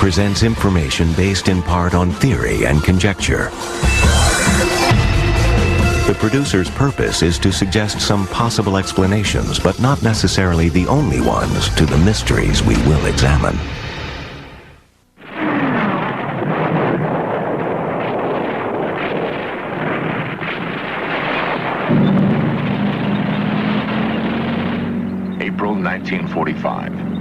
presents information based in part on theory and conjecture. The producer's purpose is to suggest some possible explanations, but not necessarily the only ones, to the mysteries we will examine. April 1945.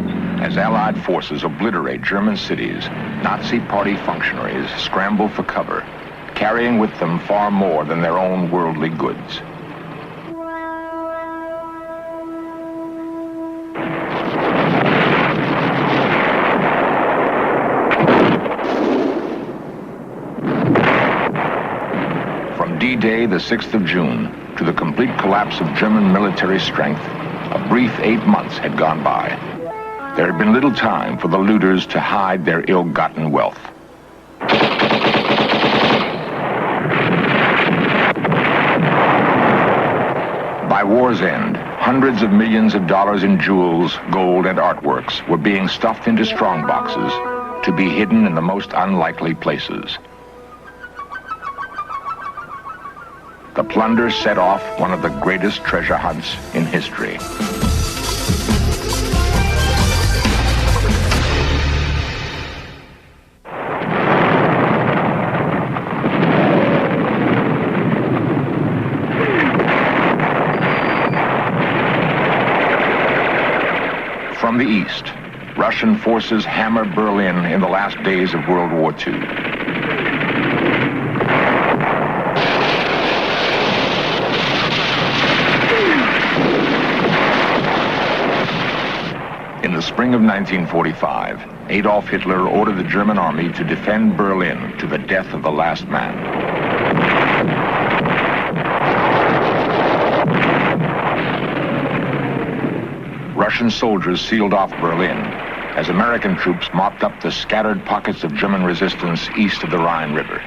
As Allied forces obliterate German cities, Nazi Party functionaries scramble for cover, carrying with them far more than their own worldly goods. From D-Day, the 6th of June, to the complete collapse of German military strength, a brief 8 months had gone by. There had been little time for the looters to hide their ill-gotten wealth. By war's end, hundreds of millions of dollars in jewels, gold, and artworks were being stuffed into strong boxes to be hidden in the most unlikely places. The Plunder set off one of the greatest treasure hunts in history. From the east, Russian forces hammer Berlin in the last days of World War II. In the spring of 1945, Adolf Hitler ordered the German army to defend Berlin to the death of the last man. Russian soldiers sealed off Berlin as American troops mopped up the scattered pockets of German resistance east of the Rhine River.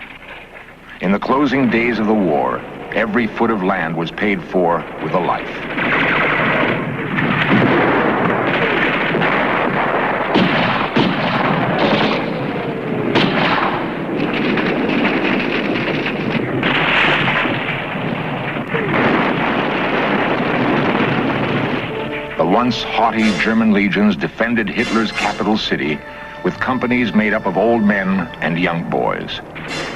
In the closing days of the war, every foot of land was paid for with a life. The once haughty German legions defended Hitler's capital city with companies made up of old men and young boys.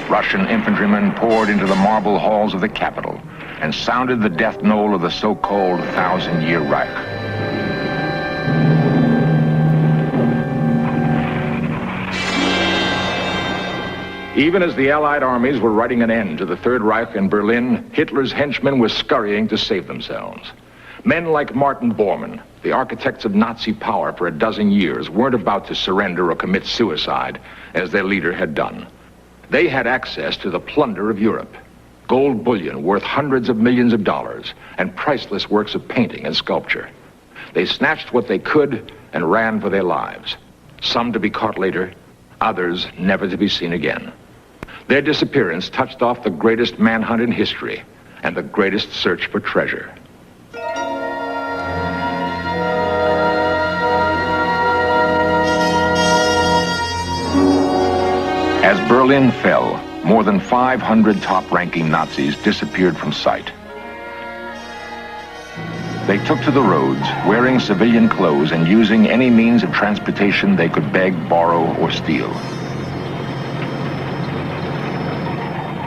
Russian infantrymen poured into the marble halls of the capital and sounded the death knell of the so-called 1,000-year Reich. Even as the Allied armies were writing an end to the Third Reich in Berlin, Hitler's henchmen were scurrying to save themselves. Men like Martin Bormann, the architects of Nazi power for a dozen years, weren't about to surrender or commit suicide, as their leader had done. They had access to the plunder of Europe, gold bullion worth hundreds of millions of dollars, and priceless works of painting and sculpture. They snatched what they could and ran for their lives, some to be caught later, others never to be seen again. Their disappearance touched off the greatest manhunt in history and the greatest search for treasure. As Berlin fell, more than 500 top-ranking Nazis disappeared from sight. They took to the roads, wearing civilian clothes and using any means of transportation they could beg, borrow, or steal.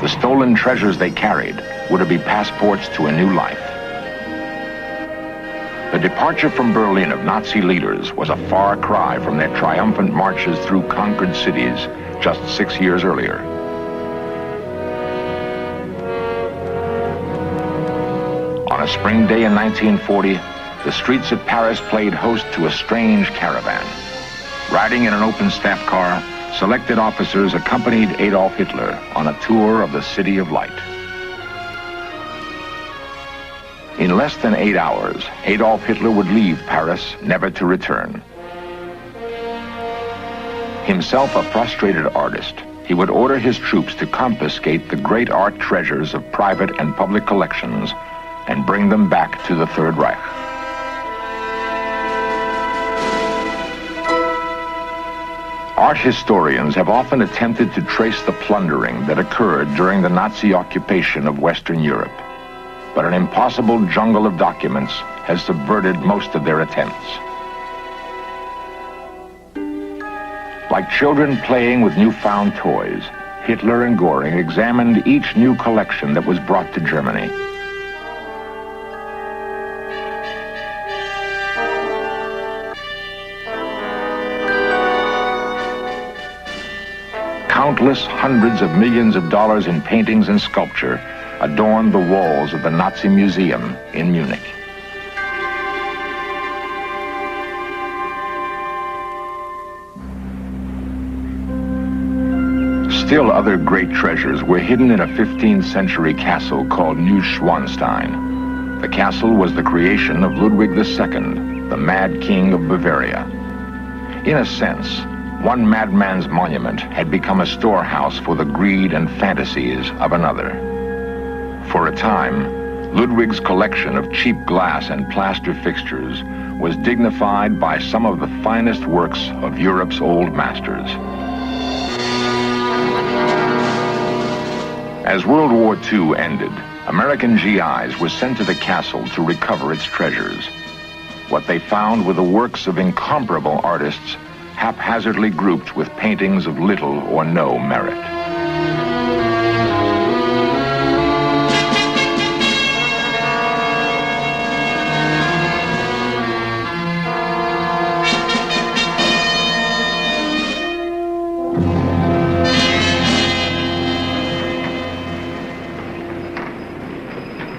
The stolen treasures they carried were to be passports to a new life. The departure from Berlin of Nazi leaders was a far cry from their triumphant marches through conquered cities just 6 years earlier. On a spring day in 1940, the streets of Paris played host to a strange caravan. Riding in an open staff car, selected officers accompanied Adolf Hitler on a tour of the City of Light. In less than 8 hours, Adolf Hitler would leave Paris, never to return. Himself a frustrated artist, he would order his troops to confiscate the great art treasures of private and public collections and bring them back to the Third Reich. Art historians have often attempted to trace the plundering that occurred during the Nazi occupation of Western Europe. But an impossible jungle of documents has subverted most of their attempts. Like children playing with newfound toys, Hitler and Göring examined each new collection that was brought to Germany. Countless hundreds of millions of dollars in paintings and sculpture adorned the walls of the Nazi Museum in Munich. Still other great treasures were hidden in a 15th century castle called Neuschwanstein. The castle was the creation of Ludwig II, the Mad King of Bavaria. In a sense, one madman's monument had become a storehouse for the greed and fantasies of another. For a time, Ludwig's collection of cheap glass and plaster fixtures was dignified by some of the finest works of Europe's old masters. As World War II ended, American GIs were sent to the castle to recover its treasures. What they found were the works of incomparable artists, haphazardly grouped with paintings of little or no merit.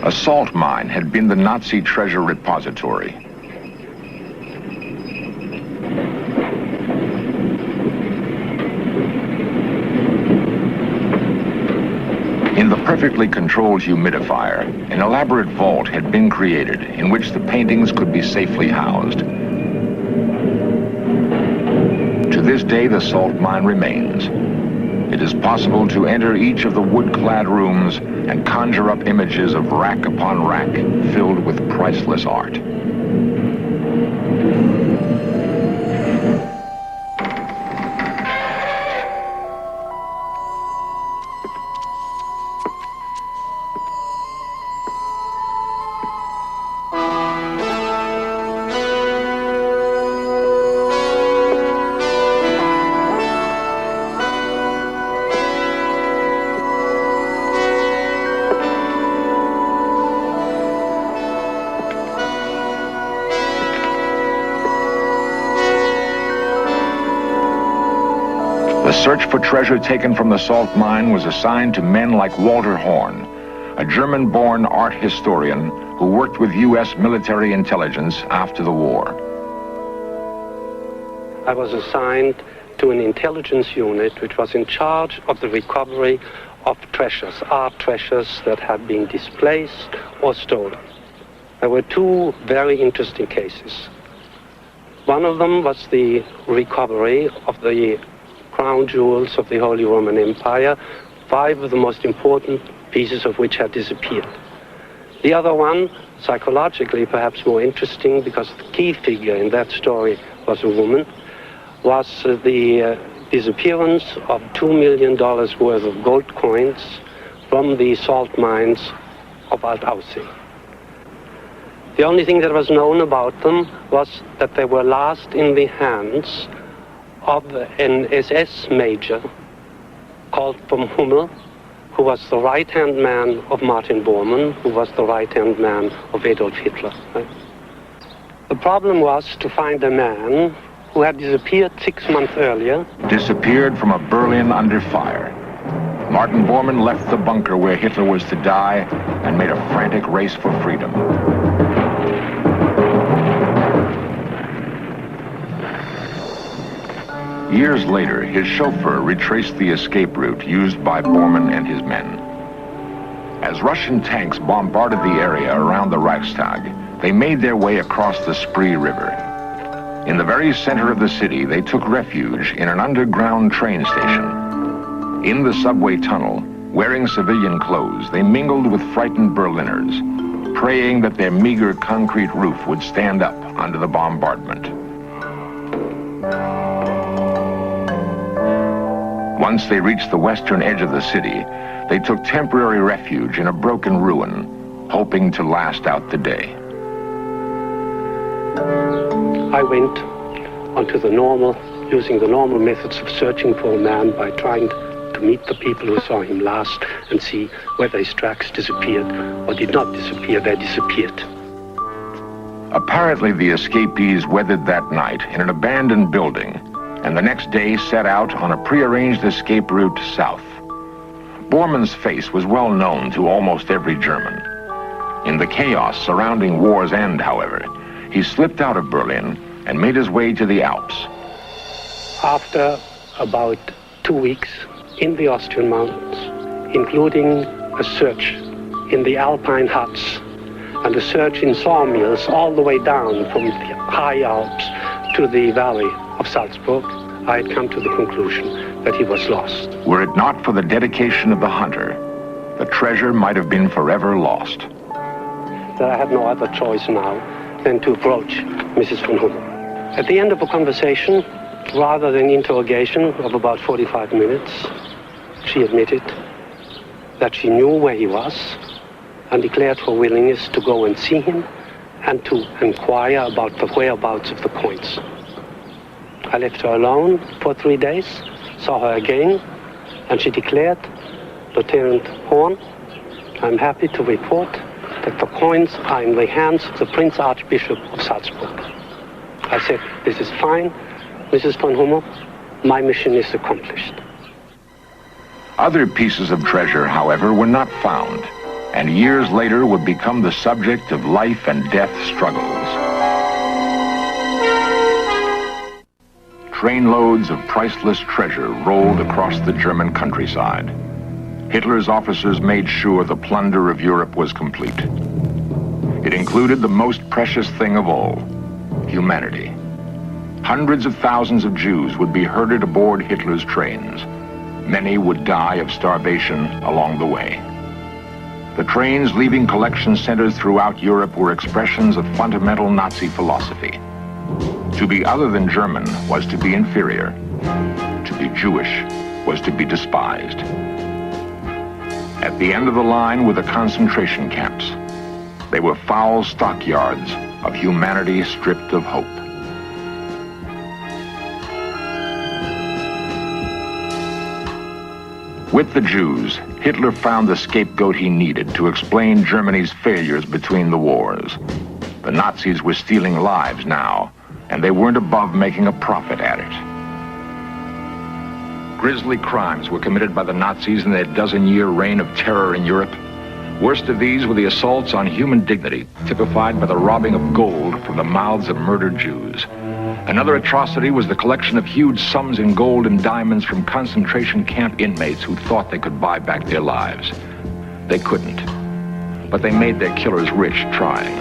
A salt mine had been the Nazi treasure repository. In the perfectly controlled humidifier, an elaborate vault had been created in which the paintings could be safely housed. To this day, the salt mine remains. It is possible to enter each of the wood-clad rooms and conjure up images of rack upon rack filled with priceless art. The search for treasure taken from the salt mine was assigned to men like Walter Horn, a German-born art historian who worked with U.S. military intelligence after the war. I was assigned to an intelligence unit which was in charge of the recovery of treasures, art treasures that had been displaced or stolen. There were two very interesting cases. One of them was the recovery of the crown jewels of the Holy Roman Empire, 5 of the most important pieces of which had disappeared. The other one, psychologically perhaps more interesting because the key figure in that story was a woman, was the disappearance of $2 million worth of gold coins from the salt mines of Altaussee. The only thing that was known about them was that they were last in the hands of an SS major called von Hummel, who was the right-hand man of Martin Bormann, who was the right-hand man of Adolf Hitler. Right? The problem was to find a man who had disappeared 6 months earlier. Disappeared from a Berlin under fire. Martin Bormann left the bunker where Hitler was to die and made a frantic race for freedom. Years later, his chauffeur retraced the escape route used by Bormann and his men. As Russian tanks bombarded the area around the Reichstag, they made their way across the Spree River. In the very center of the city, they took refuge in an underground train station. In the subway tunnel, wearing civilian clothes, they mingled with frightened Berliners, praying that their meager concrete roof would stand up under the bombardment. Once they reached the western edge of the city, they took temporary refuge in a broken ruin, hoping to last out the day. I went onto using the normal methods of searching for a man by trying to meet the people who saw him last and see whether his tracks disappeared or did not disappear. They disappeared. Apparently, the escapees weathered that night in an abandoned building, and the next day set out on a prearranged escape route south. Bormann's face was well known to almost every German. In the chaos surrounding war's end, however, he slipped out of Berlin and made his way to the Alps. After about 2 weeks in the Austrian mountains, including a search in the Alpine huts and a search in sawmills all the way down from the high Alps to the valley of Salzburg, I had come to the conclusion that he was lost. Were it not for the dedication of the hunter, the treasure might have been forever lost. That I had no other choice now than to approach Mrs. von Hummel. At the end of a conversation, rather than interrogation of about 45 minutes, she admitted that she knew where he was and declared her willingness to go and see him and to inquire about the whereabouts of the coins. I left her alone for 3 days, saw her again, and she declared, "Lieutenant Horn, I'm happy to report that the coins are in the hands of the Prince Archbishop of Salzburg." I said, "This is fine, Mrs. von Hummel. My mission is accomplished." Other pieces of treasure, however, were not found, and years later would become the subject of life and death struggles. Trainloads of priceless treasure rolled across the German countryside. Hitler's officers made sure the plunder of Europe was complete. It included the most precious thing of all, humanity. Hundreds of thousands of Jews would be herded aboard Hitler's trains. Many would die of starvation along the way. The trains leaving collection centers throughout Europe were expressions of fundamental Nazi philosophy. To be other than German was to be inferior. To be Jewish was to be despised. At the end of the line were the concentration camps. They were foul stockyards of humanity stripped of hope. With the Jews, Hitler found the scapegoat he needed to explain Germany's failures between the wars. The Nazis were stealing lives now, and they weren't above making a profit at it. Grisly crimes were committed by the Nazis in their dozen-year reign of terror in Europe. Worst of these were the assaults on human dignity, typified by the robbing of gold from the mouths of murdered Jews. Another atrocity was the collection of huge sums in gold and diamonds from concentration camp inmates who thought they could buy back their lives. They couldn't, but they made their killers rich trying.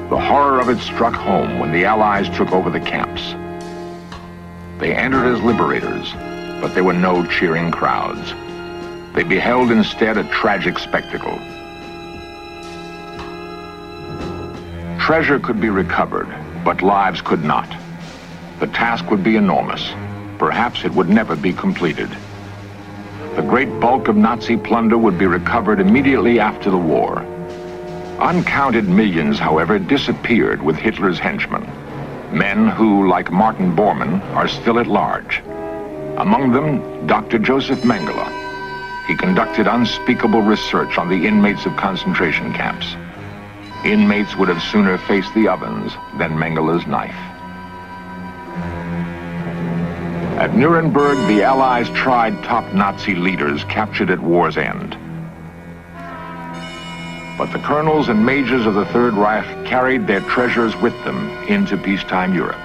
The horror of it struck home when the Allies took over the camps. They entered as liberators, but there were no cheering crowds. They beheld instead a tragic spectacle. Treasure could be recovered, but lives could not. The task would be enormous. Perhaps it would never be completed. The great bulk of Nazi plunder would be recovered immediately after the war. Uncounted millions, however, disappeared with Hitler's henchmen. Men who, like Martin Bormann, are still at large. Among them, Dr. Joseph Mengele. He conducted unspeakable research on the inmates of concentration camps. Inmates would have sooner faced the ovens than Mengele's knife. At Nuremberg, the Allies tried top Nazi leaders captured at war's end. But the colonels and majors of the Third Reich carried their treasures with them into peacetime Europe.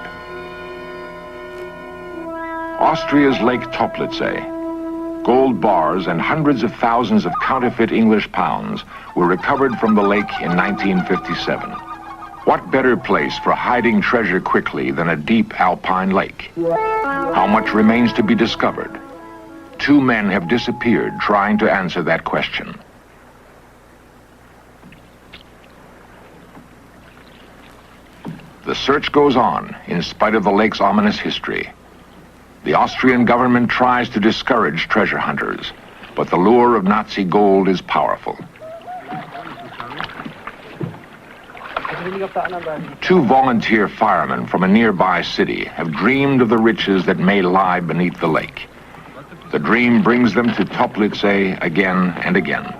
Austria's Lake Toplitzay, gold bars and hundreds of thousands of counterfeit English pounds were recovered from the lake in 1957. What better place for hiding treasure quickly than a deep alpine lake? How much remains to be discovered? 2 men have disappeared trying to answer that question. The search goes on in spite of the lake's ominous history. The Austrian government tries to discourage treasure hunters, but the lure of Nazi gold is powerful. 2 volunteer firemen from a nearby city have dreamed of the riches that may lie beneath the lake. The dream brings them to Toplice again and again.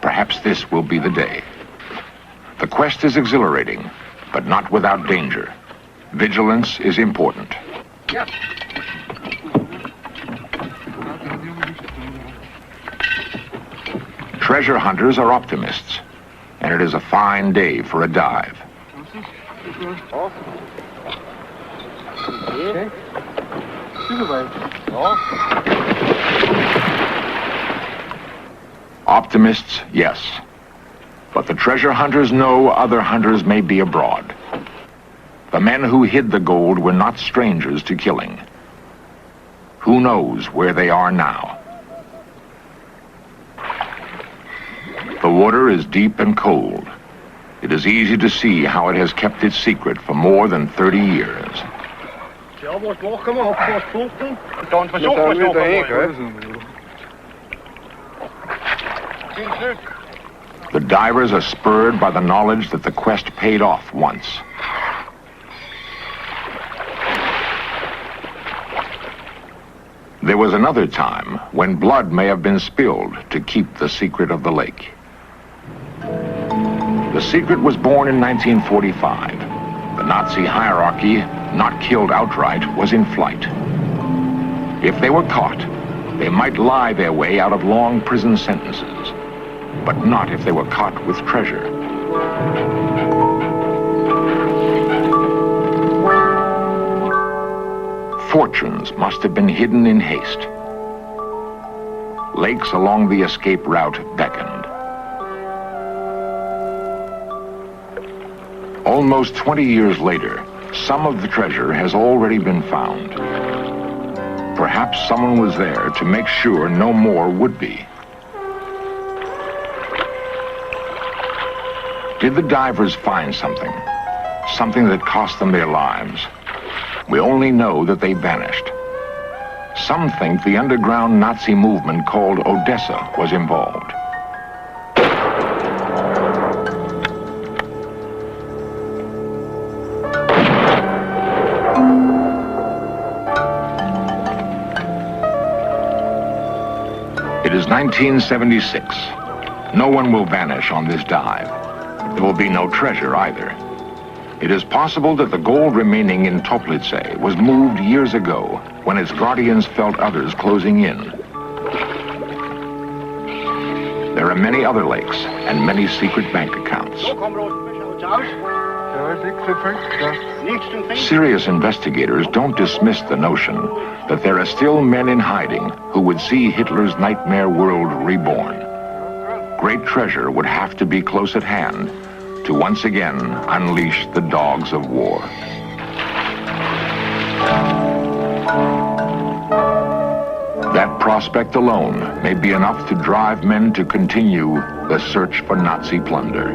Perhaps this will be the day. The quest is exhilarating, but not without danger. Vigilance is important. Treasure hunters are optimists, and it is a fine day for a dive. Optimists, yes. But the treasure hunters know other hunters may be abroad. The men who hid the gold were not strangers to killing. Who knows where they are now? The water is deep and cold. It is easy to see how it has kept its secret for more than 30 years. The divers are spurred by the knowledge that the quest paid off once. There was another time when blood may have been spilled to keep the secret of the lake. The secret was born in 1945. The Nazi hierarchy, not killed outright, was in flight. If they were caught, they might lie their way out of long prison sentences, but not if they were caught with treasure. Fortunes must have been hidden in haste. Lakes along the escape route beckoned. Almost 20 years later, some of the treasure has already been found. Perhaps someone was there to make sure no more would be. Did the divers find something? Something that cost them their lives? We only know that they vanished. Some think the underground Nazi movement called Odessa was involved. It is 1976. No one will vanish on this dive. There will be no treasure either. It is possible that the gold remaining in Toplice was moved years ago when its guardians felt others closing in. There are many other lakes and many secret bank accounts. Serious investigators don't dismiss the notion that there are still men in hiding who would see Hitler's nightmare world reborn. Great treasure would have to be close at hand to once again unleash the dogs of war. That prospect alone may be enough to drive men to continue the search for Nazi plunder.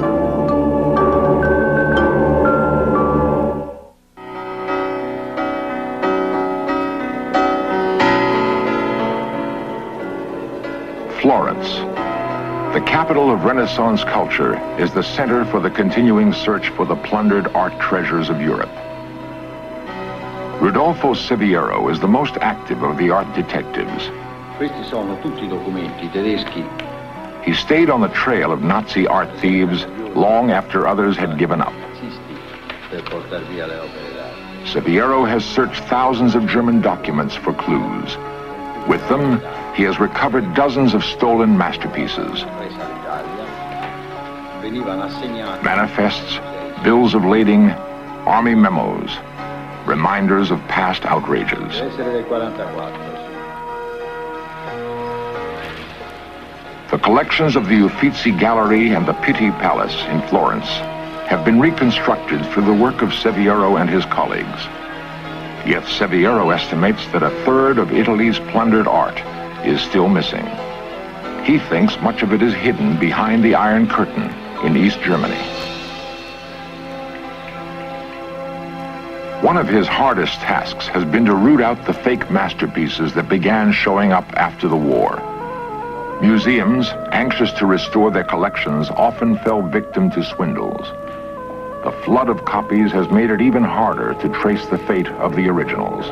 Florence, the capital of Renaissance culture, is the center for the continuing search for the plundered art treasures of Europe. Rodolfo Siviero is the most active of the art detectives. Questi sono tutti documenti tedeschi. He stayed on the trail of Nazi art thieves long after others had given up. Per portar via le opere d'arte. Siviero has searched thousands of German documents for clues. With them, he has recovered dozens of stolen masterpieces. Manifests, bills of lading, army memos, reminders of past outrages. The collections of the Uffizi Gallery and the Pitti Palace in Florence have been reconstructed through the work of Siviero and his colleagues. Yet Siviero estimates that a third of Italy's plundered art is still missing. He thinks much of it is hidden behind the Iron Curtain in East Germany. One of his hardest tasks has been to root out the fake masterpieces that began showing up after the war. Museums, anxious to restore their collections, often fell victim to swindles. The flood of copies has made it even harder to trace the fate of the originals.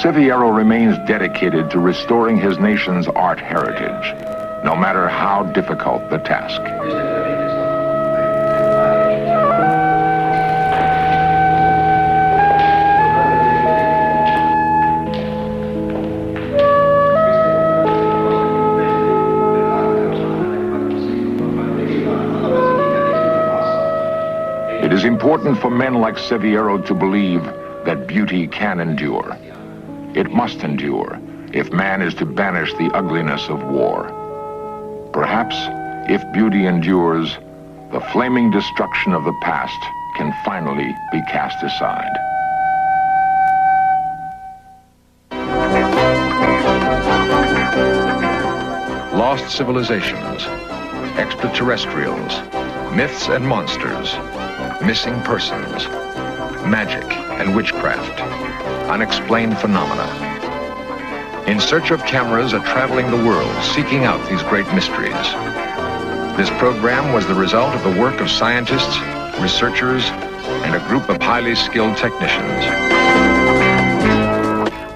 Siviero remains dedicated to restoring his nation's art heritage, no matter how difficult the task. It is important for men like Siviero to believe that beauty can endure. It must endure if man is to banish the ugliness of war. Perhaps, if beauty endures, the flaming destruction of the past can finally be cast aside. Lost civilizations, extraterrestrials, myths and monsters, missing persons, magic and witchcraft, unexplained phenomena. In search of cameras are traveling the world, seeking out these great mysteries. This program was the result of the work of scientists, researchers, and a group of highly skilled technicians.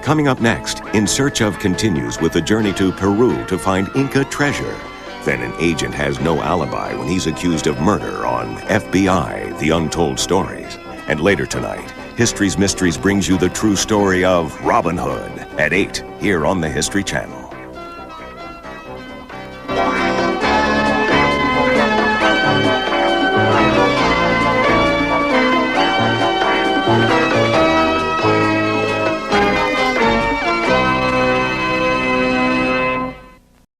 Coming up next, In Search Of continues with the journey to Peru to find Inca treasure. Then an agent has no alibi when he's accused of murder on FBI, The Untold Stories. And later tonight, History's Mysteries brings you the true story of Robin Hood at 8 here on the History Channel.